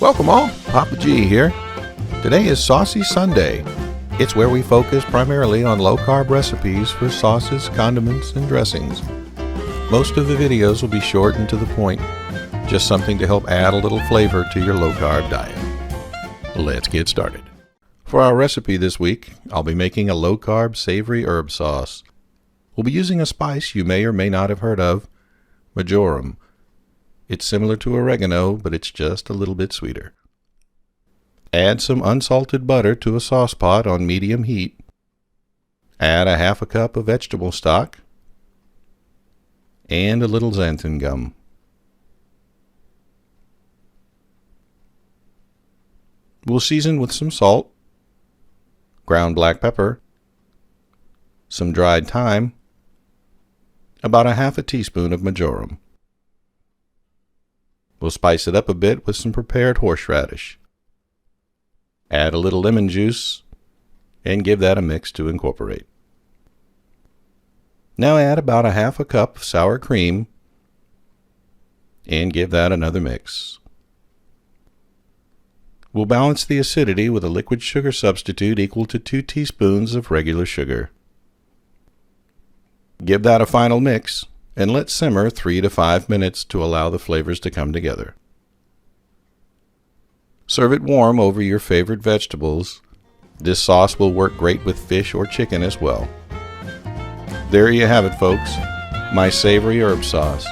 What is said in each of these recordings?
Welcome all, Papa G here. Today is Saucy Sunday. It's where we focus primarily on low-carb recipes for sauces, condiments, and dressings. Most of the videos will be short and to the point, just something to help add a little flavor to your low-carb diet. Let's get started. For our recipe this week, I'll be making a low-carb savory herb sauce. We'll be using a spice you may or may not have heard of, marjoram. It's similar to oregano, but it's just a little bit sweeter. Add some unsalted butter to a sauce pot on medium heat. Add a half a cup of vegetable stock and a little xanthan gum. We'll season with some salt, ground black pepper, some dried thyme, about a half a teaspoon of marjoram. We'll spice it up a bit with some prepared horseradish. Add a little lemon juice and give that a mix to incorporate. Now add about a half a cup of sour cream and give that another mix. We'll balance the acidity with a liquid sugar substitute equal to 2 teaspoons of regular sugar. Give that a final mix and let simmer 3 to 5 minutes to allow the flavors to come together. Serve it warm over your favorite vegetables. This sauce will work great with fish or chicken as well. There you have it, folks, my savory herb sauce.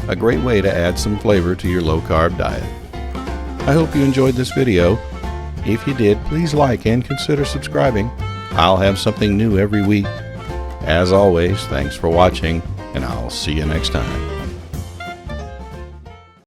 A great way to add some flavor to your low-carb diet. I hope you enjoyed this video. If you did, please like and consider subscribing. I'll have something new every week. As always, thanks for watching, and I'll see you next time.